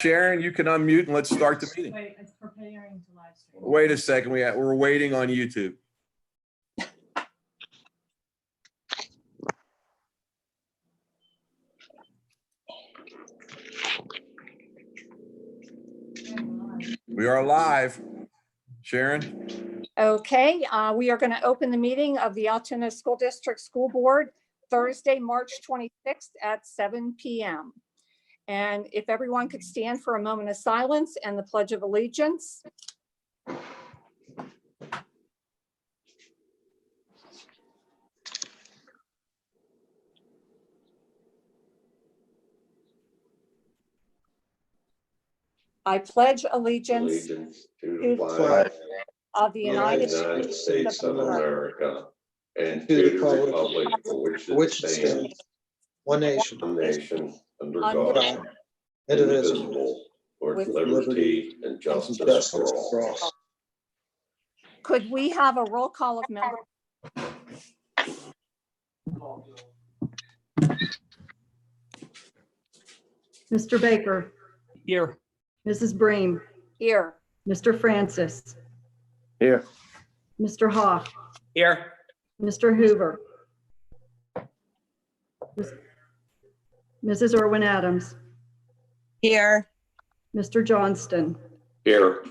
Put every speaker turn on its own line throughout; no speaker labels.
Sharon, you can unmute and let's start the meeting.
Wait, it's preparing to live stream.
Wait a second, we're waiting on YouTube. We are live. Sharon?
Okay, we are going to open the meeting of the Altoona School District School Board Thursday, March 26th at 7 p.m. And if everyone could stand for a moment of silence and the Pledge of Allegiance. I pledge allegiance
to
to
the flag
of the United
States of America and to the republic for which it stands,
one nation,
under
Under
God, indivisible, with liberty and justice for all.
Could we have a roll call of members?
Mr. Baker,
Here.
Mrs. Breen,
Here.
Mr. Francis,
Here.
Mr. Hoff,
Here.
Mr. Hoover, Mrs. Irwin Adams,
Here.
Mr. Johnston,
Here.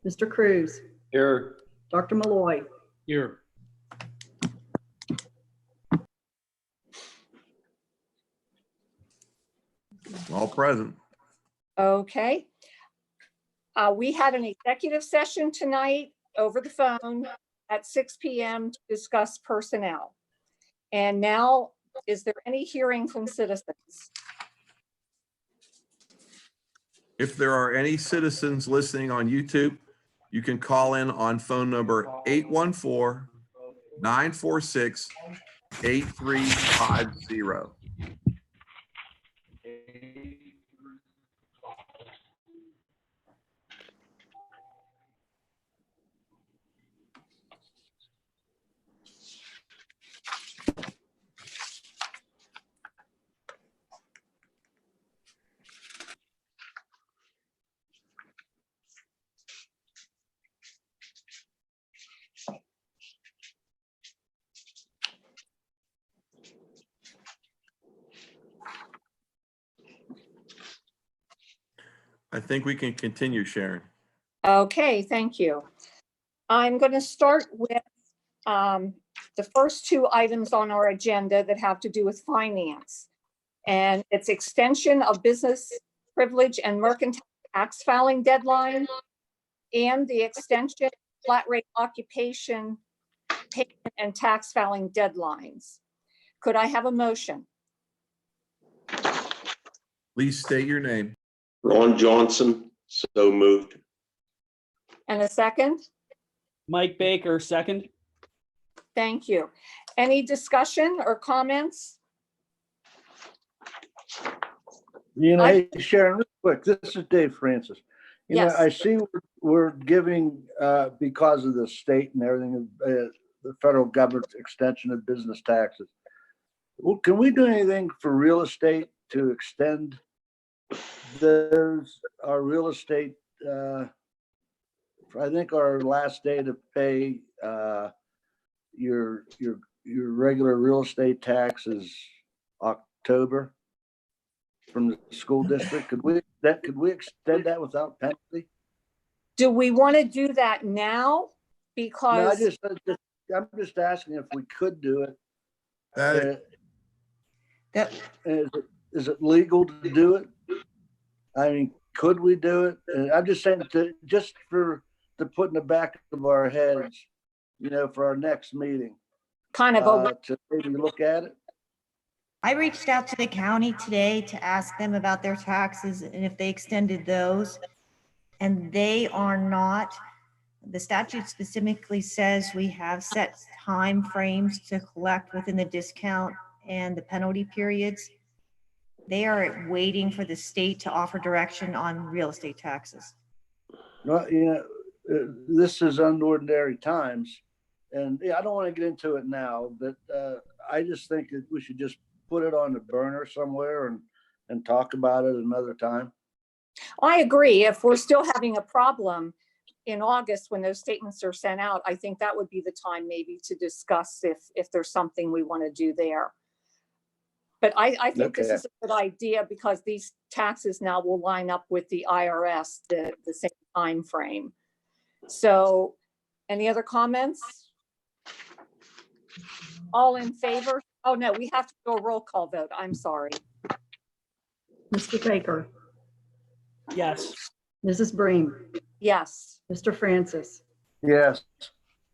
Mr. Cruz,
Here.
Dr. Malloy.
Here.
All present.
Okay. We had an executive session tonight over the phone at 6 p.m. to discuss personnel. And now, is there any hearing from citizens?
If there are any citizens listening on YouTube, you can call in on phone number 814-946-8350. I think we can continue, Sharon.
Okay, thank you. I'm going to start with the first two items on our agenda that have to do with finance. And it's extension of business privilege and mercantile tax filing deadline and the extension of flat rate occupation payment and tax filing deadlines. Could I have a motion?
Please state your name.
Ron Johnson, so moved.
And a second?
Mike Baker, second.
Thank you. Any discussion or comments?
You know, hey, Sharon, real quick, this is Dave Francis. You know,
Yes.
I see we're giving, because of the state and everything, the federal government extension of business taxes. Well, can we do anything for real estate to extend our real estate? I think our last day to pay your regular real estate tax is October from the school district. Could we extend that without penalty?
Do we want to do that now?
No,
Because
I'm just asking if we could do it.
That,
Is it legal to do it? I mean, could we do it? And I'm just saying to put in the back of our heads, you know, for our next meeting,
kind of,
to maybe look at it.
I reached out to the county today to ask them about their taxes and if they extended those. And they are not, the statute specifically says we have set time frames to collect within the discount and the penalty periods. They are waiting for the state to offer direction on real estate taxes.
Well, you know, this is unordinary times, and yeah, I don't want to get into it now, but I just think that we should just put it on the burner somewhere and talk about it another time.
I agree. If we're still having a problem in August when those statements are sent out, I think that would be the time maybe to discuss if there's something we want to do there. But I think this
Okay.
is a good idea because these taxes now will line up with the IRS, the same time frame. So any other comments? All in favor? Oh, no, we have to do a roll call vote. I'm sorry.
Mr. Baker,
Yes.
Mrs. Breen,
Yes.
Mr. Francis,
Yes.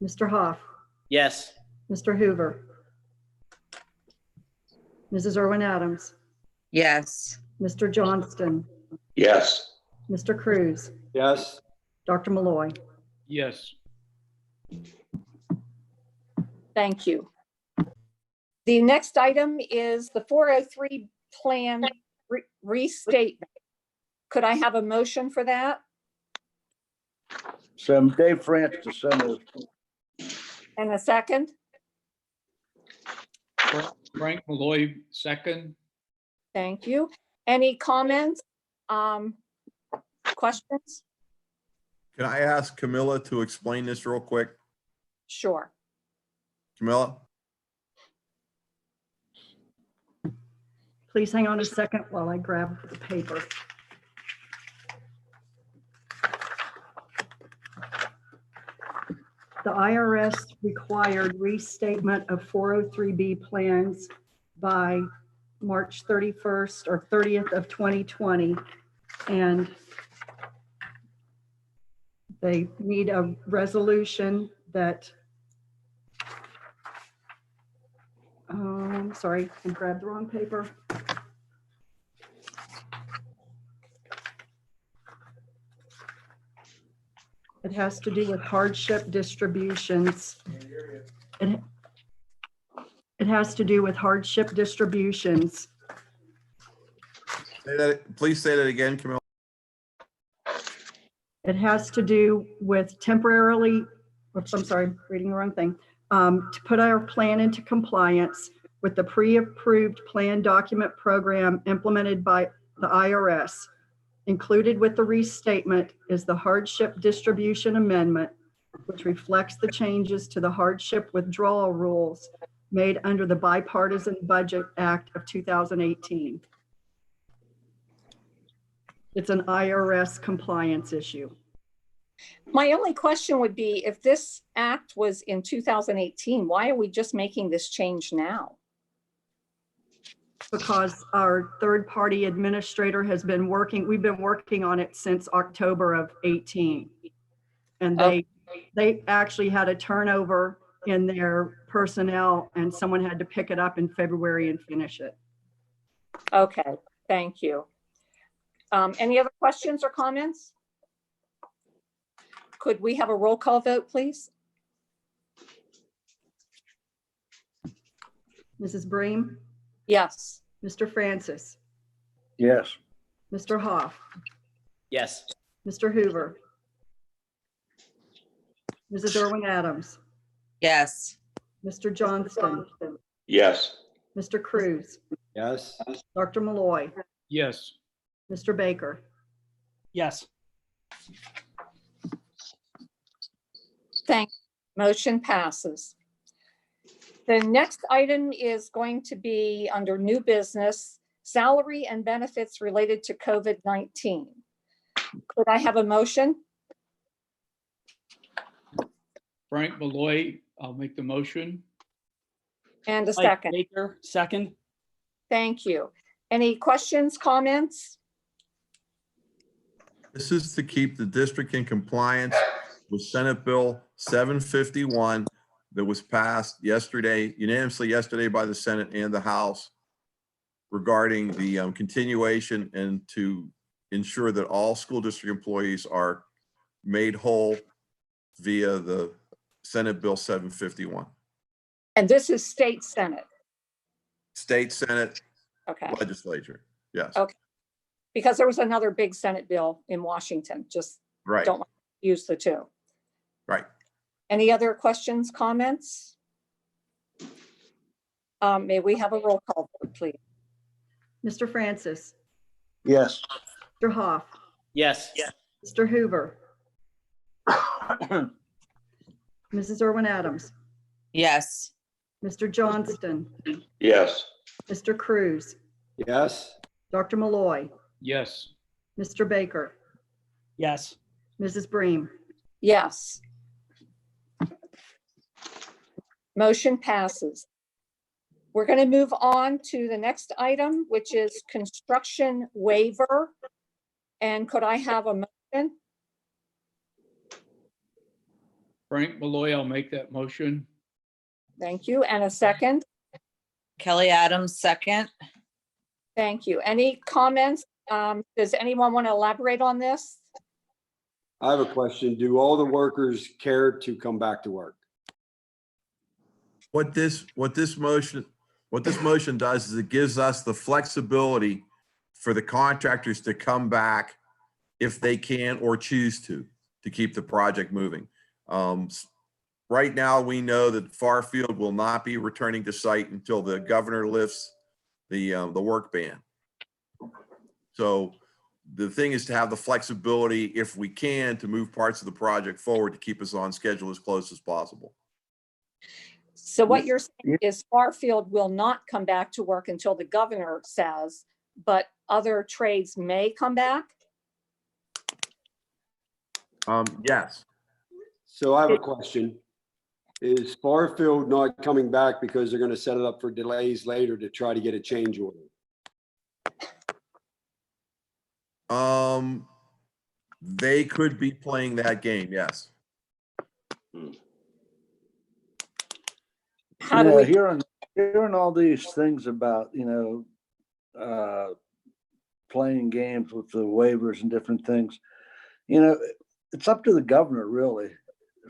Mr. Hoff,
Yes.
Mr. Hoover, Mrs. Irwin Adams,
Yes.
Mr. Johnston,
Yes.
Mr. Cruz,
Yes.
Dr. Malloy.
Yes.
Thank you. The next item is the 403 plan restatement. Could I have a motion for that?
So Dave Francis, so moved.
And a second?
Frank Malloy, second.
Thank you. Any comments? Questions?
Can I ask Camilla to explain this real quick?
Sure.
Camilla?
Please hang on a second while I grab the paper. The IRS required restatement of 403B plans by March 31st or 30th of 2020. And they need a resolution that, sorry, I grabbed the wrong paper. It has to do with hardship distributions. It has to do with hardship distributions.
Please say that again, Camilla.
It has to do with temporarily, oops, I'm sorry, reading the wrong thing. To put our plan into compliance with the pre-approved plan document program implemented by the IRS. Included with the restatement is the hardship distribution amendment, which reflects the changes to the hardship withdrawal rules made under the Bipartisan Budget Act of 2018. It's an IRS compliance issue.
My only question would be, if this act was in 2018, why are we just making this change now?
Because our third-party administrator has been working, we've been working on it since October of 18. And they actually had a turnover in their personnel and someone had to pick it up in February and finish it.
Okay, thank you. Any other questions or comments? Could we have a roll call vote, please?
Mrs. Bream,
Yes.
Mr. Francis,
Yes.
Mr. Hoff,
Yes.
Mr. Hoover, Mrs. Irwin Adams,
Yes.
Mr. Johnston,
Yes.
Mr. Cruz,
Yes.
Dr. Malloy,
Yes.
Mr. Baker.
Yes.
Thank you. Motion passes. The next item is going to be under new business, salary and benefits related to COVID-19. Could I have a motion?
Frank Malloy, I'll make the motion.
And a
Mike
second.
Baker, second.
Thank you. Any questions, comments?
This is to keep the district in compliance with Senate Bill 751 that was passed yesterday, unanimously yesterday by the Senate and the House regarding the continuation and to ensure that all school district employees are made whole via the Senate Bill 751.
And this is state Senate.
State Senate
Okay.
legislature, yes,
Okay. Because there was another big Senate bill in Washington, just
right,
don't use the two.
right.
Any other questions, comments? May we have a roll call, vote, please?
Mr. Francis,
Yes.
Mr. Hoff,
Yes.
Mr. Hoover, Mrs. Irwin Adams,
Yes.
Mr. Johnston,
Yes.
Mr. Cruz,
Yes.
Dr. Malloy,
Yes.
Mr. Baker,
Yes.
Mrs. Breen.
Yes. Motion passes. We're going to move on to the next item, which is construction waiver. And could I have a motion?
Frank Malloy, I'll make that motion.
Thank you. And a second?
Kelly Adams, second.
Thank you. Any comments? Does anyone want to elaborate on this?
I have a question. Do all the workers care to come back to work?
What this motion does is it gives us the flexibility for the contractors to come back if they can or choose to keep the project moving. Right now, we know that Farfield will not be returning to site until the governor lifts the work ban. So the thing is to have the flexibility, if we can, to move parts of the project forward to keep us on schedule as close as possible.
So what you're saying is Farfield will not come back to work until the governor says, but other trades may come back?
Yes.
So I have a question. Is Farfield not coming back because they're going to set it up for delays later to try to get a change order?
They could be playing that game, yes.
How do we,
Hearing all these things about, playing games with the waivers and different things, it's up to the governor really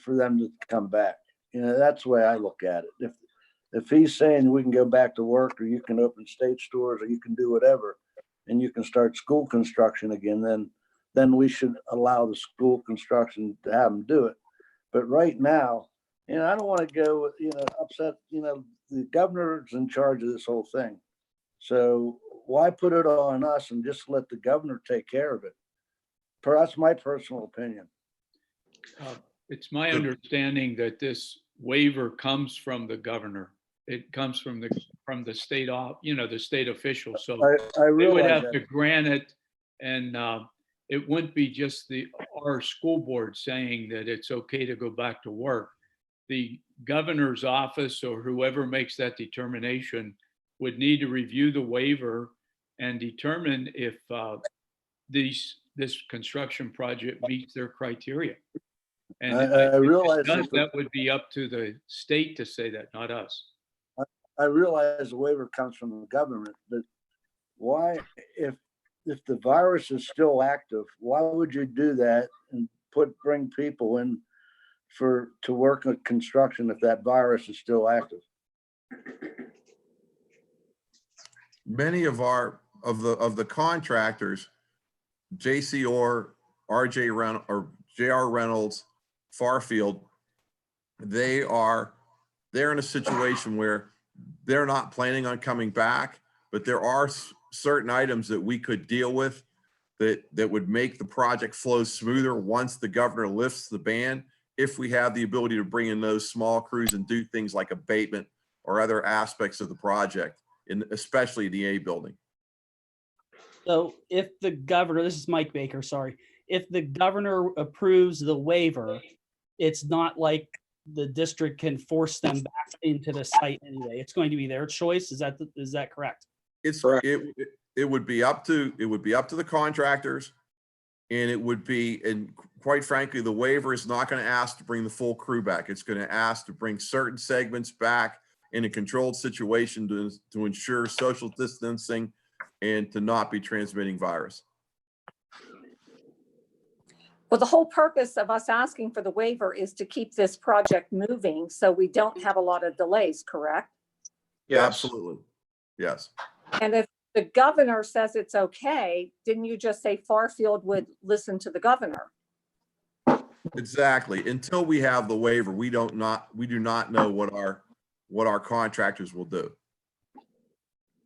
for them to come back. That's the way I look at it. If he's saying we can go back to work, or you can open state stores, or you can do whatever, and you can start school construction again, then we should allow the school construction to have them do it. But right now, I don't want to go, upset, the governor's in charge of this whole thing. So why put it on us and just let the governor take care of it? That's my personal opinion.
It's my understanding that this waiver comes from the governor. It comes from the state, the state officials. So
I
they would
realize
have
that.
to grant it, and it wouldn't be just our school board saying that it's okay to go back to work. The governor's office or whoever makes that determination would need to review the waiver and determine if this construction project meets their criteria. And
I realize
that would be up to the state to say that, not us.
I realize the waiver comes from the government, but why, if the virus is still active, why would you do that and bring people in to work on construction if that virus is still active?
Many of the contractors, JC Orr, RJ Reynolds, or JR Reynolds, Farfield, they're in a situation where they're not planning on coming back, but there are certain items that we could deal with that would make the project flow smoother once the governor lifts the ban, if we have the ability to bring in those small crews and do things like abatement or other aspects of the project, especially the A building.
So if the governor, this is Mike Baker, sorry. If the governor approves the waiver, it's not like the district can force them back into the site anyway. It's going to be their choice. Is that correct?
It would be up to the contractors, and quite frankly, the waiver is not going to ask to bring the full crew back. It's going to ask to bring certain segments back in a controlled situation to ensure social distancing and to not be transmitting virus.
well, the whole purpose of us asking for the waiver is to keep this project moving so we don't have a lot of delays, correct?
Yes.
Absolutely. Yes.
And if the governor says it's okay, didn't you just say Farfield would listen to the governor?
Exactly. Until we have the waiver, we do not know what our contractors will do.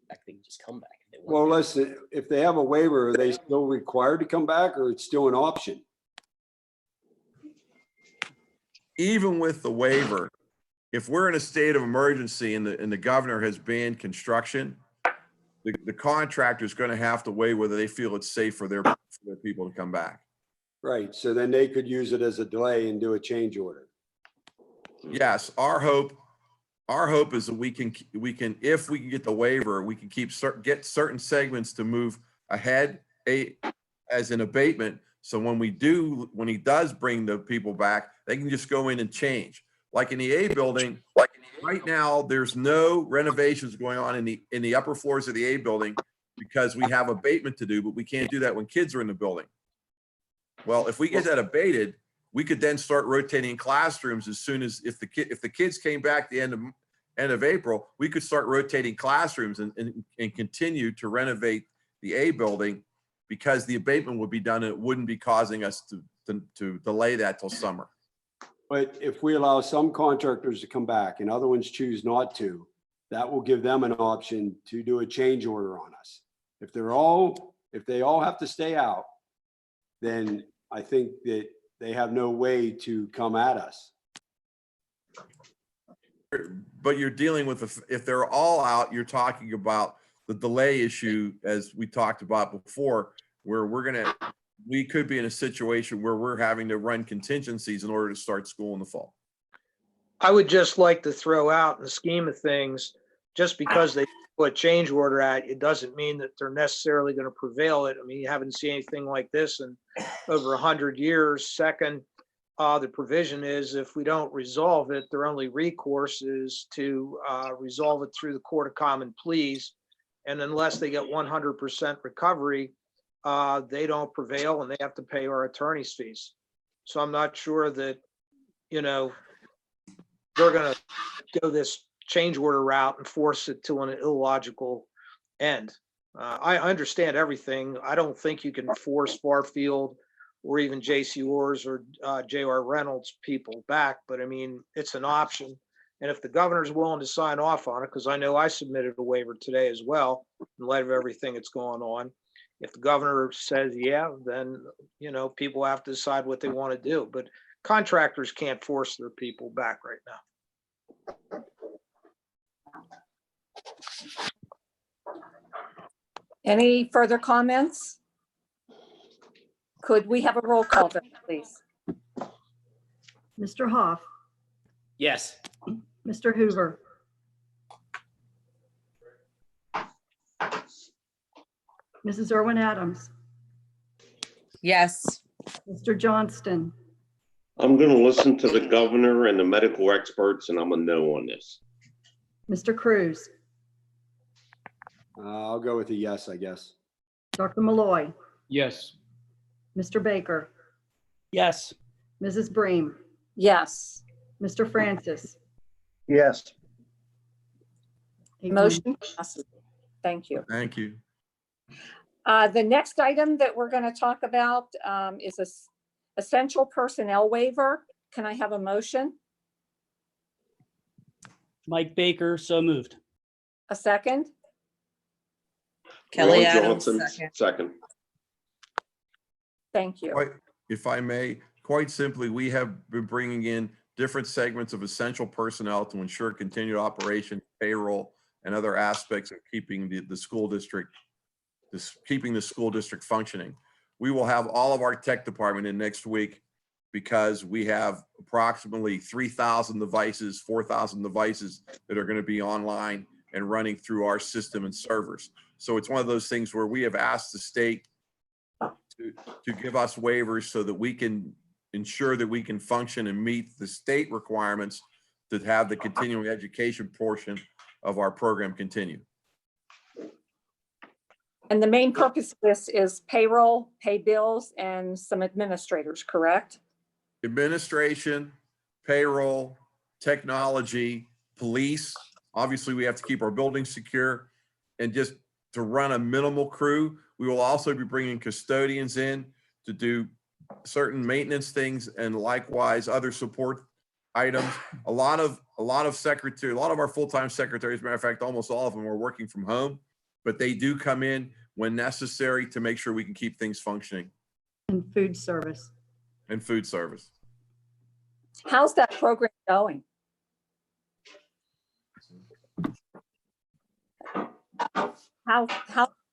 They can just come back if they
Well, listen, if they have a waiver, are they still required to come back or it's still an option?
Even with the waiver, if we're in a state of emergency and the governor has banned construction, the contractor is going to have to weigh whether they feel it's safe for their people to come back.
Right, so then they could use it as a delay and do a change order.
Yes, our hope is that we can, if we can get the waiver, we can get certain segments to move ahead as an abatement. So when he does bring the people back, they can just go in and change. Like in the A building, right now, there's no renovations going on in the upper floors of the A building because we have abatement to do, but we can't do that when kids are in the building. Well, if we get that abated, we could then start rotating classrooms as soon as if the kids came back the end of April, we could start rotating classrooms and continue to renovate the A building because the abatement would be done and it wouldn't be causing us to delay that till summer.
But if we allow some contractors to come back and other ones choose not to, that will give them an option to do a change order on us. If they all have to stay out, then I think that they have no way to come at us.
But you're dealing with, if they're all out, you're talking about the delay issue, as we talked about before, where we could be in a situation where we're having to run contingencies in order to start school in the fall.
I would just like to throw out in the scheme of things, just because they put change order at, it doesn't mean that they're necessarily going to prevail it. I mean, you haven't seen anything like this in over 100 years. Second, the provision is if we don't resolve it, their only recourse is to resolve it through the Court of Common Pleas. And unless they get 100% recovery, they don't prevail and they have to pay our attorney's fees. So I'm not sure that, they're going to go this change order route and force it to an illogical end. I understand everything. I don't think you can force Farfield or even J.C. Orr's or J.R. Reynolds people back, but I mean, it's an option. And if the governor's willing to sign off on it, because I know I submitted a waiver today as well, in light of everything that's going on. If the governor says, yeah, then, people have to decide what they want to do. But contractors can't force their people back right now.
Any further comments? Could we have a roll call vote, please?
Mr. Hoff,
Yes.
Mr. Hoover, Mrs. Irwin Adams,
Yes.
Mr. Johnston,
I'm going to listen to the governor and the medical experts, and I'm a no on this.
Mr. Cruz,
I'll go with a yes, I guess.
Dr. Malloy,
Yes.
Mr. Baker,
Yes.
Mrs. Bream,
Yes.
Mr. Francis.
Yes.
Motion passes. Thank you.
Thank you.
The next item that we're going to talk about is essential personnel waiver. Can I have a motion?
Mike Baker, so moved.
A second?
Kelly
Ron
Adams,
Johnson,
second.
Thank you.
If I may, quite simply, we have been bringing in different segments of essential personnel to ensure continued operation, payroll, and other aspects of keeping the school district, keeping the school district functioning. We will have all of our tech department in next week because we have approximately 3,000 devices, 4,000 devices that are going to be online and running through our system and servers. So it's one of those things where we have asked the state to give us waivers so that we can ensure that we can function and meet the state requirements to have the continuing education portion of our program continue.
And the main purpose of this is payroll, pay bills, and some administrators, correct?
Administration, payroll, technology, police. Obviously, we have to keep our buildings secure, and just to run a minimal crew. We will also be bringing custodians in to do certain maintenance things and likewise other support items. A lot of our full-time secretaries, matter of fact, almost all of them are working from home, but they do come in when necessary to make sure we can keep things functioning,
And food service.
and food service.
How's that program going?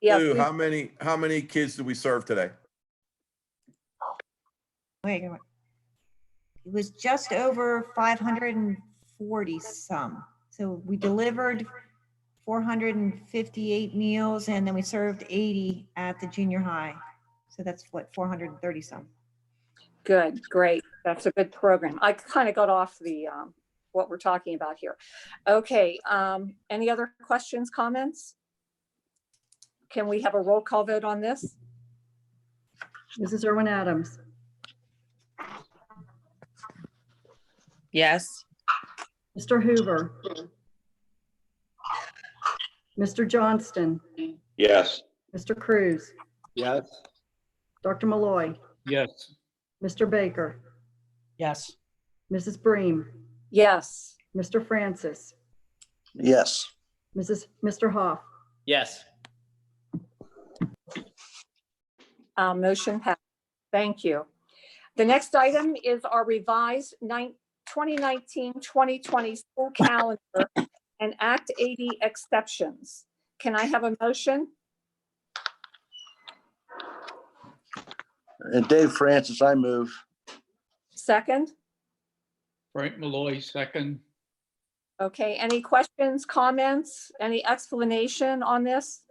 Yeah,
Lou,
food-
how many kids did we serve today?
Wait, it was just over 540 some. So we delivered 458 meals and then we served 80 at the junior high. So that's what, 430 some.
Good, great. That's a good program. I kind of got off the what we're talking about here. Okay, any other questions, comments? Can we have a roll call vote on this?
Mrs. Irwin Adams,
Yes.
Mr. Hoover, Mr. Johnston,
Yes.
Mr. Cruz,
Yes.
Dr. Malloy,
Yes.
Mr. Baker,
Yes.
Mrs. Bream,
Yes.
Mr. Francis,
Yes.
Mr. Hoff.
Yes.
Motion passed. Thank you. The next item is our revised 2019-2020 school calendar and Act 80 exceptions. Can I have a motion?
And Dave Francis, I move.
Second?
Frank Malloy, second.
Okay, any questions, comments, any explanation on this?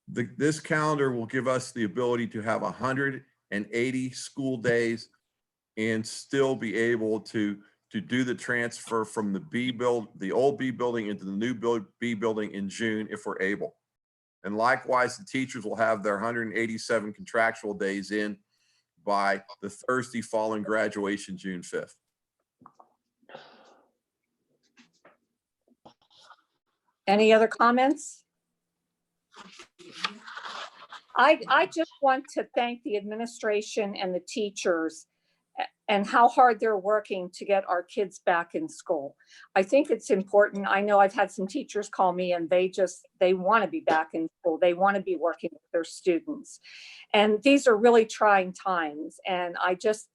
This calendar will give us the ability to have 180 school days and still be able to do the transfer from the old B building into the new B building in June if we're able. And likewise, the teachers will have their 187 contractual days in by the Thursday following graduation, June 5th.
Any other comments? I just want to thank the administration and the teachers and how hard they're working to get our kids back in school. I think it's important. I know I've had some teachers call me and they want to be back in school. They want to be working with their students. And these are really trying times. And I just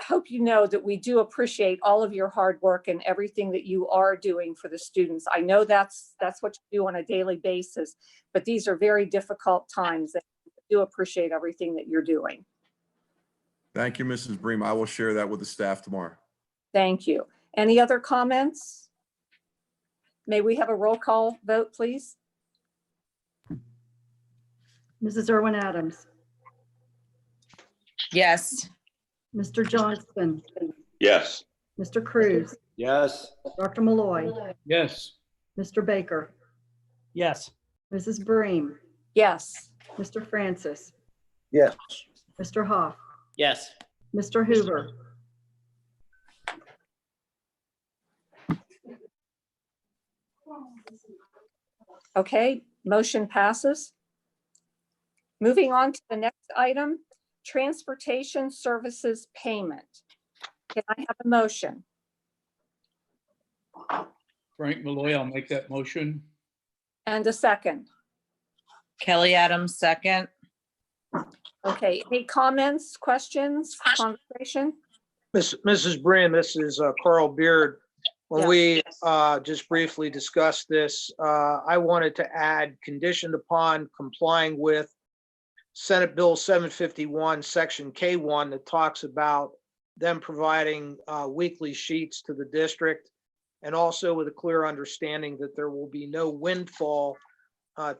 hope you know that we do appreciate all of your hard work and everything that you are doing for the students. I know that's what you do on a daily basis, but these are very difficult times and I do appreciate everything that you're doing.
Thank you, Mrs. Bream. I will share that with the staff tomorrow.
Thank you. Any other comments? May we have a roll call vote, please?
Mrs. Irwin Adams,
Yes.
Mr. Johnston,
Yes.
Mr. Cruz,
Yes.
Dr. Malloy,
Yes.
Mr. Baker,
Yes.
Mrs. Bream,
Yes.
Mr. Francis,
Yes.
Mr. Hoff,
Yes.
Mr. Hoover.
Okay, motion passes. Moving on to the next item, transportation services payment. Can I have a motion?
Frank Malloy, I'll make that motion.
And a second.
Kelly Adams, second.
Okay, any comments, questions, conversation?
Mrs. Brin, this is Carl Beard. When
Yeah.
we just briefly discussed this, I wanted to add conditioned upon complying with Senate Bill 751, Section K1, that talks about them providing weekly sheets to the district, and also with a clear understanding that there will be no windfall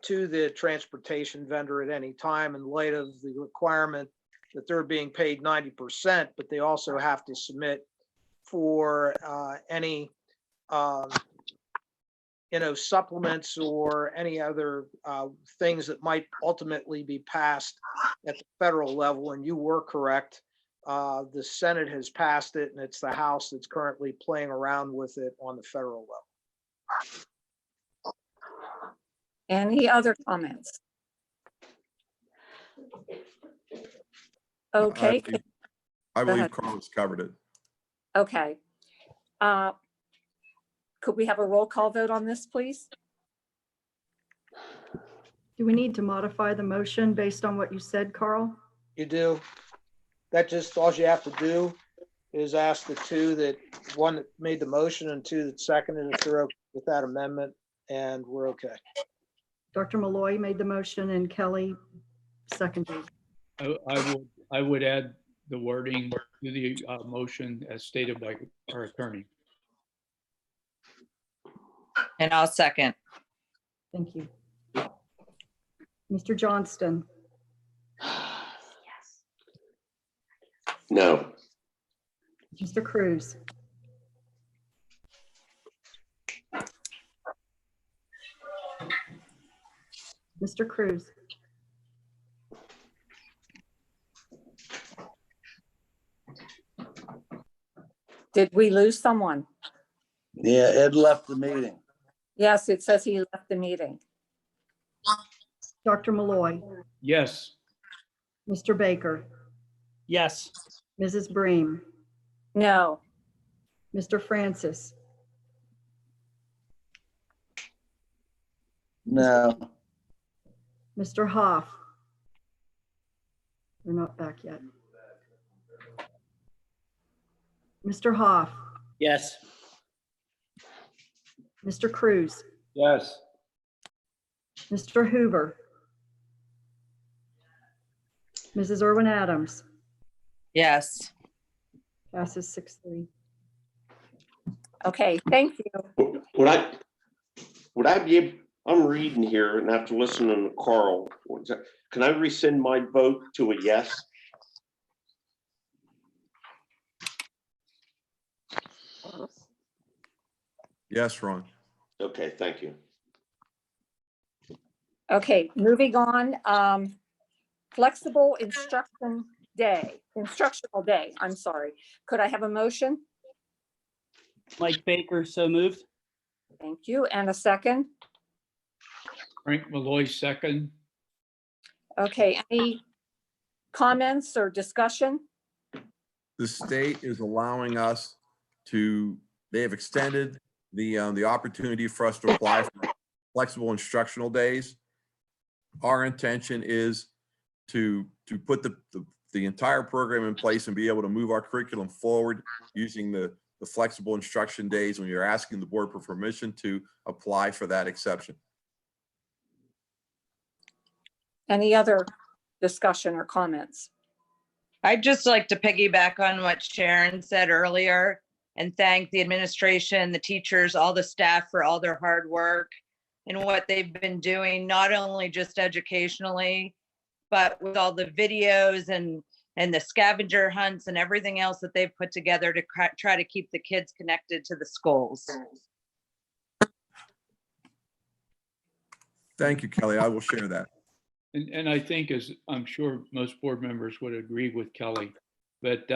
to the transportation vendor at any time in light of the requirement that they're being paid 90%, but they also have to submit for any supplements or any other things that might ultimately be passed at the federal level. And you were correct. The Senate has passed it, and it's the House that's currently playing around with it on the federal level.
Any other comments? Okay,
I
Go
believe
ahead.
Carlos covered it.
okay. Could we have a roll call vote on this, please?
Do we need to modify the motion based on what you said, Carl?
You do. That just, all you have to do is ask the two that, one that made the motion and two that seconded, if they're okay with that amendment, and we're okay.
Dr. Malloy made the motion and Kelly seconded.
I would add the wording to the motion as stated by our attorney.
And I'll second.
Thank you. Mr. Johnston,
No.
Mr. Cruz, Mr. Cruz,
Did we lose someone?
Yeah, Ed left the meeting.
Yes, it says he left the meeting.
Dr. Malloy,
Yes.
Mr. Baker,
Yes.
Mrs. Bream,
No.
Mr. Francis,
No.
Mr. Hoff. We're not back yet. Mr. Hoff,
Yes.
Mr. Cruz,
Yes.
Mr. Hoover, Mrs. Irwin Adams,
Yes.
passes 6-3.
Okay, thank you.
Would I be able, I'm reading here and have to listen to Carl. Can I rescind my vote to a yes?
Yes, Ron.
Okay, thank you.
Okay, moving on. Flexible instructional day, I'm sorry. Could I have a motion?
Mike Baker, so moved.
Thank you. And a second?
Frank Malloy, second.
Okay, any comments or discussion?
The state is allowing us to, they have extended the opportunity for us to apply for flexible instructional days. Our intention is to put the entire program in place and be able to move our curriculum forward using the flexible instruction days when you're asking the board for permission to apply for that exception.
Any other discussion or comments?
I'd just like to piggyback on what Sharon said earlier and thank the administration, the teachers, all the staff for all their hard work and what they've been doing, not only just educationally, but with all the videos and the scavenger hunts and everything else that they've put together to try to keep the kids connected to the schools.
Thank you, Kelly. I will share that.
And I think, as I'm sure most board members would agree with Kelly, but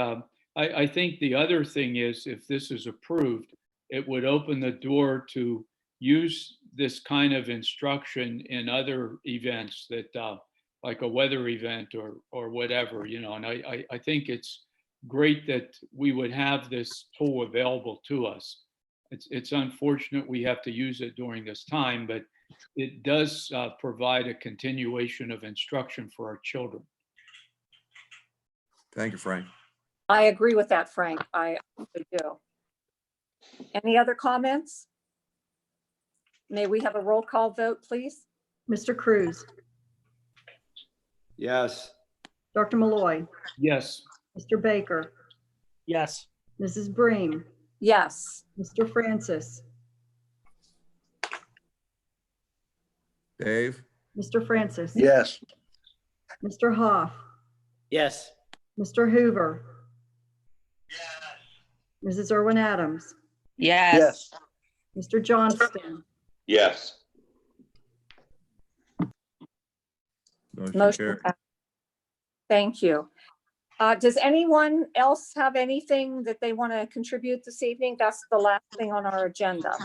I think the other thing is, if this is approved, it would open the door to use this kind of instruction in other events that like a weather event or whatever, you know, and I think it's great that we would have this tool available to us. It's unfortunate we have to use it during this time, but it does provide a continuation of instruction for our children.
Thank you, Frank.
I agree with that, Frank. I do. Any other comments? May we have a roll call vote, please?
Mr. Cruz,
Yes.
Dr. Malloy,
Yes.
Mr. Baker,
Yes.
Mrs. Bream,
Yes.
Mr. Francis,
Dave?
Mr. Francis.
Yes.
Mr. Hoff,
Yes.
Mr. Hoover. Mrs. Irwin Adams,
Yes.
Mr. Johnston,
Yes.
Motion carried.
Motion. Thank you. Does anyone else have anything that they want to contribute this evening? That's the last thing on our agenda.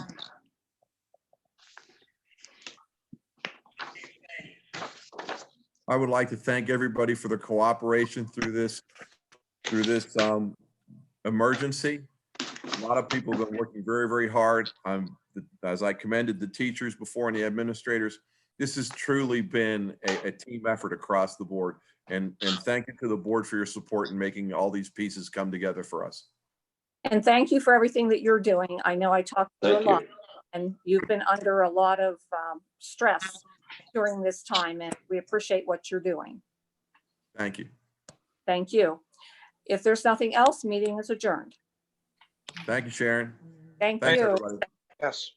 I would like to thank everybody for their cooperation through this emergency. A lot of people have been working very, very hard. As I commended the teachers before and the administrators, this has truly been a team effort across the board. And thank you to the board for your support in making all these pieces come together for us.
And thank you for everything that you're doing. I know I talked to you a
Thank
lot,
you.
and you've been under a lot of stress during this time, and we appreciate what you're doing.
Thank you.
Thank you. If there's nothing else, meeting is adjourned.
Thank you, Sharon.
Thank
Thanks,
you.
everybody.
Yes.